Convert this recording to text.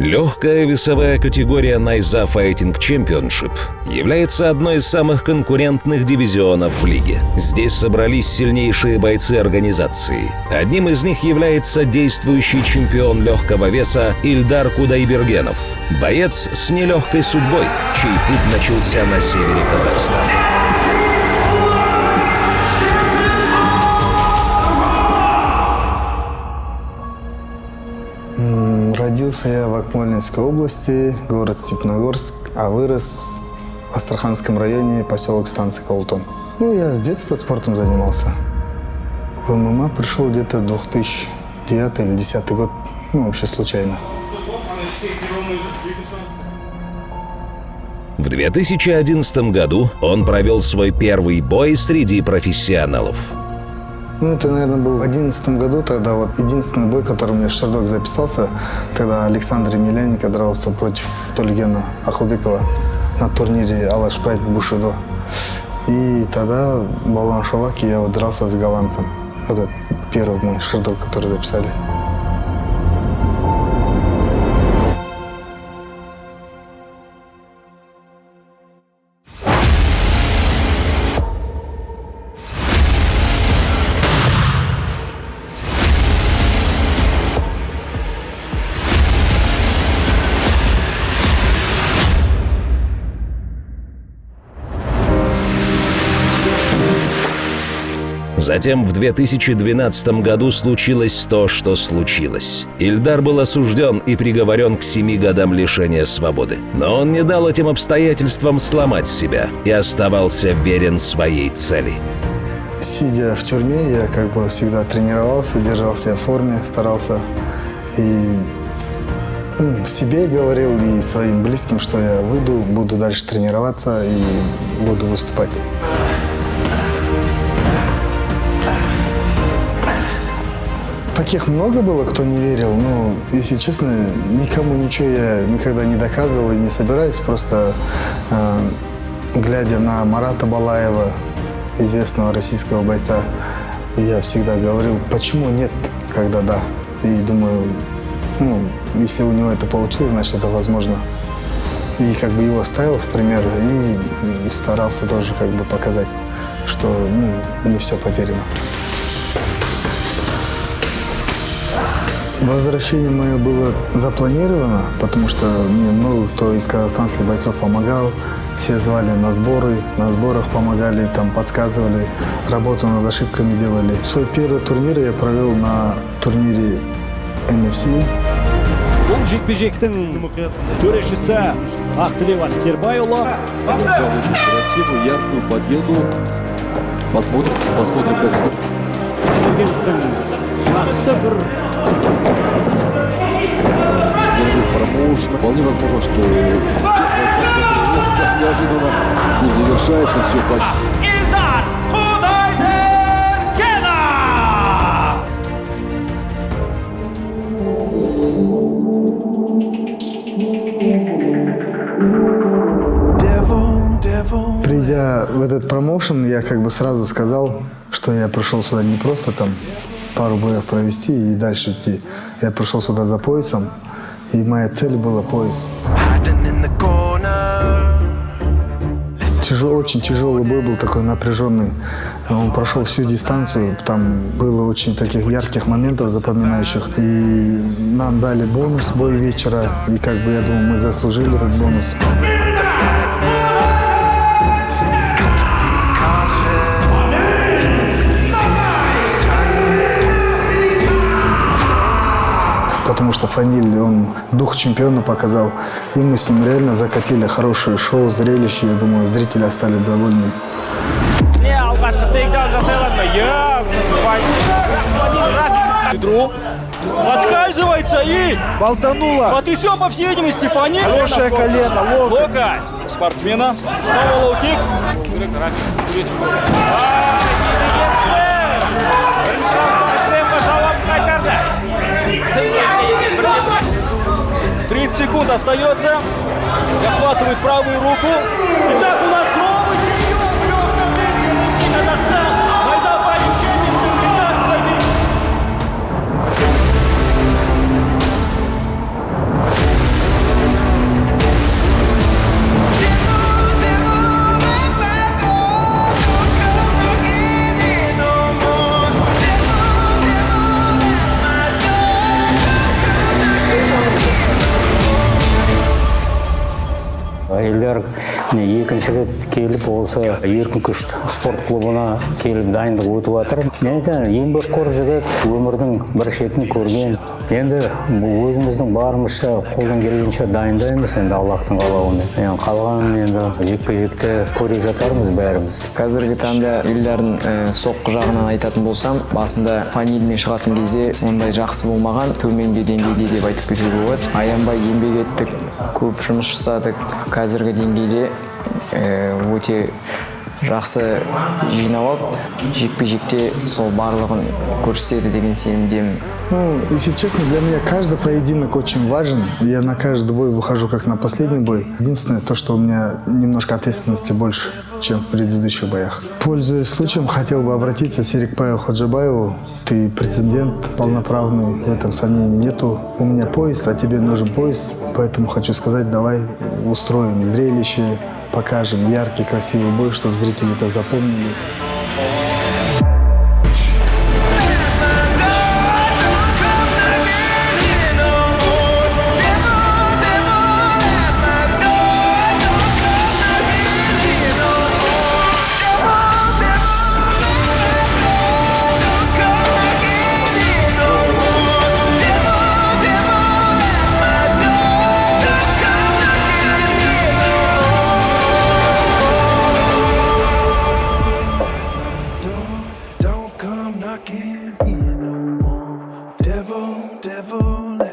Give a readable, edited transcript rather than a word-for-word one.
Легкая весовая категория Найза Fighting Championship является одной из самых конкурентных дивизионов в лиге. Здесь собрались сильнейшие бойцы организации. Одним из них является действующий чемпион легкого веса Ильдар Кудайбергенов. Боец с нелегкой судьбой, чей путь начался на севере Казахстана. Родился я в Акмолинской области, город Степногорск, а вырос в Астраханском районе, поселок станция Калутон. Я с детства спортом занимался. В ММА пришел где-то 2009 или 2010 год, вообще случайно. В 2011 году он провел свой первый бой среди профессионалов. Это, наверное, был в 2011 году, тогда единственный бой, которым я Шардок записался, тогда Александр Емельяненко дрался против Тольгена Ахлбекова на турнире Алаш Прайд Бушидо. И тогда в Балуан-Шолаке я дрался с голландцем. Это первый мой Шардок, который записали. Затем в 2012 году случилось то, что случилось. Ильдар был осужден и приговорен к 7 годам лишения свободы. Но он не дал этим обстоятельствам сломать себя и оставался верен своей цели. Сидя в тюрьме, я всегда тренировался, держал себя в форме, старался и себе говорил, и своим близким, что я выйду, буду дальше тренироваться и буду выступать. Таких много было, кто не верил, но, если честно, никому ничего я никогда не доказывал и не собираюсь. Просто глядя на Марата Балаева, известного российского бойца, я всегда говорил, почему нет, когда да. И думаю, если у него это получилось, значит, это возможно. И его ставил в пример и старался тоже показать, что не все потеряно. Возвращение мое было запланировано, потому что мне много кто из казахстанских бойцов помогал. Все звали на сборы, на сборах помогали, подсказывали, работу над ошибками делали. Свой первый турнир я провел на турнире NFC. Бұл жекпе-жектің төрешісі Ақтілеу Аскербайұлы. Очень красивую, яркую победу. Посмотрим боксы. Жақсы бір промоушен. Вполне возможно, что неожиданно тут завершается все так. Ильдар Кудайбергенов! Придя в этот промоушен, я сразу сказал, что я пришел сюда не просто пару боев провести и дальше идти. Я пришел сюда за поясом, и моя цель была пояс. Очень тяжелый бой был, такой напряженный. Он прошел всю дистанцию, там было очень таких ярких моментов, запоминающих. И нам дали бонус бой вечера, и я думаю, мы заслужили этот бонус. Потому что Фаниль, он дух чемпиона показал. И мы с ним реально закатили хорошее шоу, зрелище. Я думаю, зрители остались довольны. Бедро подскальзывается и болтанула. Вот и все, по всей видимости, Фаниль. Хорошее колено, локоть. Спортсмена. Снова лоу-кик. 30 секунд остается. Захватывает правую руку. Итак, у нас новый чемпион в легком весе России, Казахстан. Найза Fighting Championship Ильдар Кудайбергенов. әйелдер екінші рет келіп осы еркін күш спорт клубына келіп дайындық өтіп жатыр. Мен айтамын, еңбекқор жігіт, өмірдің бір шетін көрген. Енді өзіміздің барымызша қолдан келгенше дайындаймыз енді Аллахтың қалауымен. Қалғанын енді жекпе-жекте көре жатармыз бәріміз. Қазіргі таңда Ильдардың соққы жағынан айтатын болсам, басында фанилмен шығатын кезде ондай жақсы болмаған, төменгі деңгейде деп айтып кетуге болады. Аянбай еңбек еттік, көп жұмыс жасадық. Қазіргі деңгейде өте жақсы жинап алып, жекпе-жекте сол барлығын көрсетеді деген сенімдемін. Ну, если честно, для меня каждый поединок очень важен. Я на каждый бой выхожу как на последний бой. Единственное, то, что у меня немножко ответственности больше, чем в предыдущих боях. Пользуясь случаем, хотел бы обратиться к Серикбаю Ходжабаеву. Ты претендент полноправный, в этом сомнений нету. У меня пояс, а тебе нужен пояс. Поэтому хочу сказать, давай устроим зрелище, покажем яркий, красивый бой, чтобы зрители это запомнили. Don't come knocking here no more. Devil, devil.